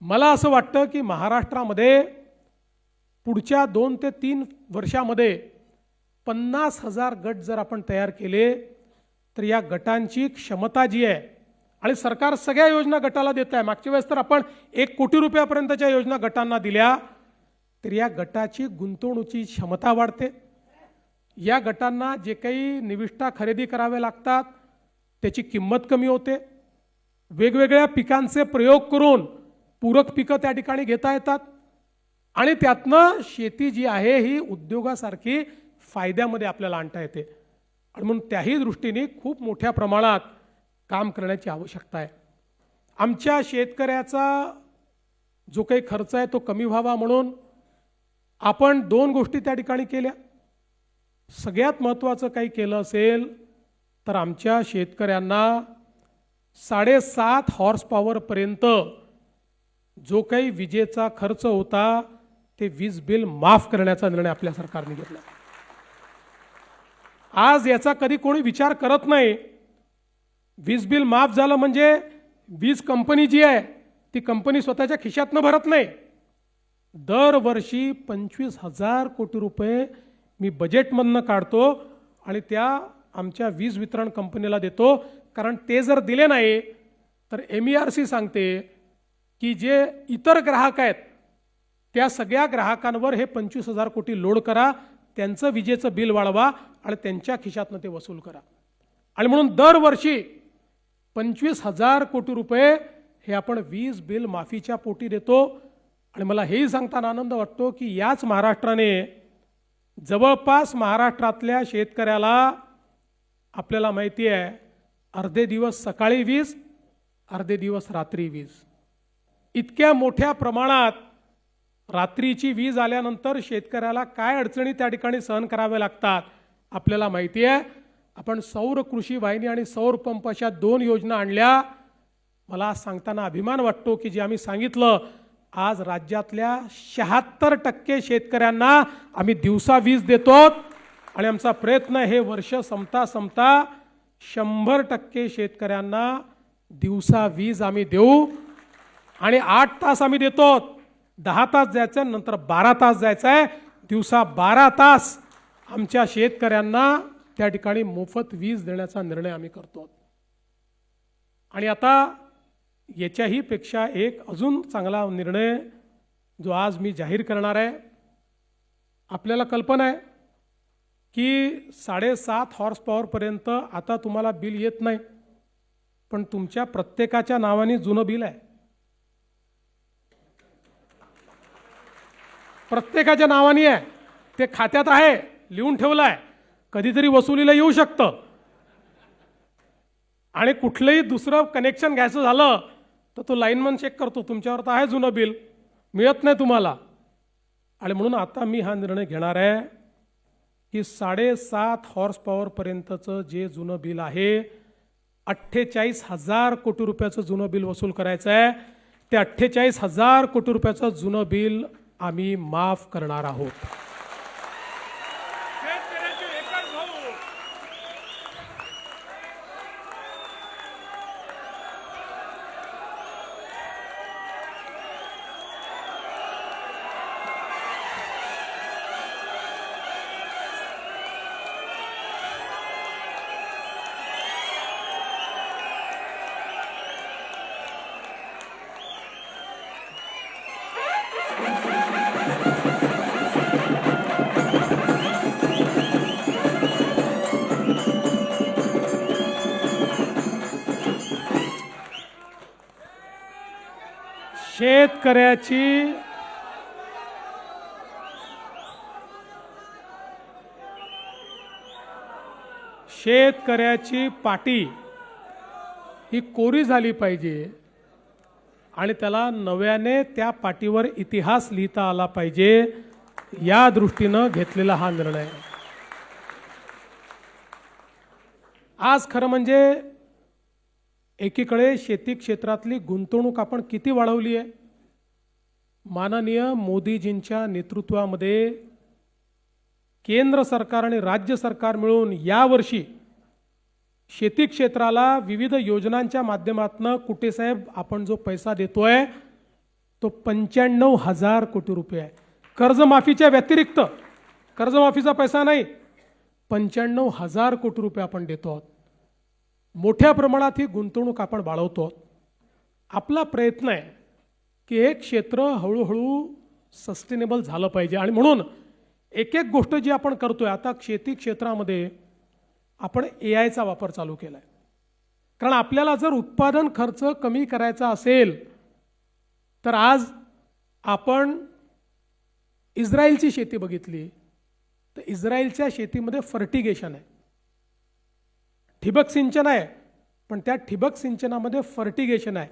मला असं वाटतं की महाराष्ट्रामध्ये पुढच्या 2 ते 3 वर्षामध्ये 50,000 गट जर आपण तयार केले तर या गटांची क्षमता जी आहे आणि सरकार सगळ्या योजना गटाला देत आहे। मागच्या वेळेस तर आपण 1 कोटी रुपयापर्यंतच्या योजना गटांना दिल्या, तर या गटाची गुंतवणुकीची क्षमता वाढते। या गटांना जे काही निविष्ठा खरेदी करावे लागतात त्याची किंमत कमी होते। वेगवेगळ्या पिकांचे प्रयोग करून पूरक पिकं त्या ठिकाणी घेता येतात आणि त्यातनं शेती जी आहे ही उद्योगासारखी फायद्यामध्ये आपल्याला आणता येते आणि म्हणून त्याही दृष्टीने खूप मोठ्या प्रमाणात काम करण्याची आवश्यकता आहे। आमच्या शेतकऱ्याचा जो काही खर्च आहे तो कमी व्हावा म्हणून आपण 2 गोष्टी त्या ठिकाणी केल्या। सगळ्यात महत्त्वाचं काही केलं असेल तर आमच्या शेतकऱ्यांना 7.5 हॉर्स पॉवर पर्यंत जो काही विजेचा खर्च होता ते वीज बिल माफ करण्याचा निर्णय आपल्या सरकारने घेतला। आज याचा कधी कोणी विचार करत नाही। वीज बिल माफ झालं म्हणजे वीज कंपनी जी आहे ती कंपनी स्वतःच्या खिशातनं भरत नाही। दरवर्षी 25,000 कोटी रुपये मी बजेटमधनं काढतो आणि त्या आमच्या वीज वितरण कंपनीला देतो, कारण ते जर दिले नाही तर MERC सांगते की जे इतर ग्राहक आहेत त्या सगळ्या ग्राहकांवर हे 25,000 कोटी लोड करा, त्यांचं विजेचं बिल वाढवा आणि त्यांच्या खिशातनं ते वसूल करा। आणि म्हणून दरवर्षी 25,000 कोटी रुपये हे आपण वीज बिल माफीच्या पोटी देतो। आणि मला हेही सांगताना आनंद वाटतो की याच महाराष्ट्राने जवळपास महाराष्ट्रातल्या शेतकऱ्याला आपल्याला माहिती आहे अर्धे दिवस सकाळी वीज, अर्धे दिवस रात्री वीज, इतक्या मोठ्या प्रमाणात रात्रीची वीज आल्यानंतर शेतकऱ्याला काय अडचणी त्या ठिकाणी सहन करावे लागतात आपल्याला माहिती आहे। आपण सौर कृषी वाहिनी आणि सौर पंप अशा 2 योजना आणल्या। मला सांगताना अभिमान वाटतो की जे आम्ही सांगितलं आज राज्यातल्या 76% शेतकऱ्यांना आम्ही दिवसा वीज देतो आणि आमचा प्रयत्न हे वर्ष संपता संपता 100% शेतकऱ्यांना दिवसा वीज आम्ही देऊ आणि 8 तास आम्ही देतो। 10 तास जायचं नंतर 12 तास जायचं आहे, दिवसा 12 तास आमच्या शेतकऱ्यांना त्या ठिकाणी मोफत वीज देण्याचा निर्णय आम्ही करतो। आणि आता याच्याही पेक्षा एक अजून चांगला निर्णय जो आज मी जाहीर करणार आहे। आपल्याला कल्पना आहे की 7.5 हॉर्स पॉवर पर्यंत आता तुम्हाला बिल येत नाही, पण तुमच्या प्रत्येकाच्या नावाने जुनं बिल आहे, प्रत्येकाच्या नावाने आहे, ते खात्यात आहे, लिहून ठेवलं आहे, कधीतरी वसुलीला येऊ शकतं आणि कुठलंही दुसरं कनेक्शन घ्यायचं झालं तर तो लाईनमन चेक करतो तुमच्यावर तर आहे जुनं बिल, मिळत नाही तुम्हाला। आणि म्हणून आता मी हा निर्णय घेणार आहे की 7.5 हॉर्स पॉवर पर्यंतचं जे जुनं बिल आहे 48,000 कोटी रुपयाचं जुनं बिल वसूल करायचं आहे। ते 48,000 कोटी रुपयाचं जुनं बिल आम्ही माफ करणार आहोत। शेतकऱ्याची पाटी ही कोरी झाली पाहिजे आणि त्याला नव्याने त्या पाटीवर इतिहास लिहिता आला पाहिजे, या दृष्टीनं घेतलेला हा निर्णय। आज खरं म्हणजे एकीकडे शेती क्षेत्रातली गुंतवणूक आपण किती वाढवली आहे। माननीय मोदीजींच्या नेतृत्वामध्ये केंद्र सरकार आणि राज्य सरकार मिळून यावर्षी शेती क्षेत्राला विविध योजनांच्या माध्यमातून कुटे साहेब आपण जो पैसा देतोय तो 95,000 कोटी रुपये आहे. कर्जमाफीच्या व्यतिरिक्त, कर्जमाफीचा पैसा नाही, 95,000 कोटी रुपये आपण देतो आहोत. मोठ्या प्रमाणात ही गुंतवणूक आपण बाळगतो आहोत. आपला प्रयत्न आहे की एक क्षेत्र हळूहळू सस्टेनेबल झालं पाहिजे आणि म्हणून एक एक गोष्ट जी आपण करतोय, आता शेती क्षेत्रामध्ये आपण AIचा वापर चालू केला आहे. कारण आपल्याला जर उत्पादन खर्च कमी करायचा असेल तर आज आपण इस्रायलची शेती बघितली तर इस्रायलच्या शेतीमध्ये फर्टिगेशन आहे, ठिबक सिंचन आहे, पण त्या ठिबक सिंचनामध्ये फर्टिगेशन आहे.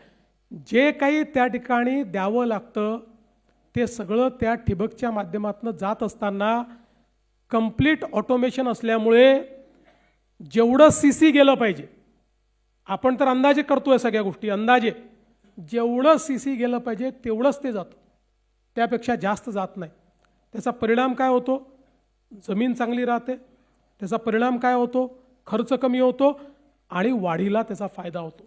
जे काही त्या ठिकाणी द्यावं लागतं ते सगळं त्या ठिबकच्या माध्यमातून जात असताना कंप्लीट ऑटोमेशन असल्यामुळे जेवढं CC गेलं पाहिजे, आपण तर अंदाजे करतोय सगळ्या गोष्टी, अंदाजे जेवढं CC गेलं पाहिजे तेवढंच ते जातं, त्यापेक्षा जास्त जात नाही. त्याचा परिणाम काय होतो? जमीन चांगली राहते. त्याचा परिणाम काय होतो? खर्च कमी होतो आणि वाढीला त्याचा फायदा होतो.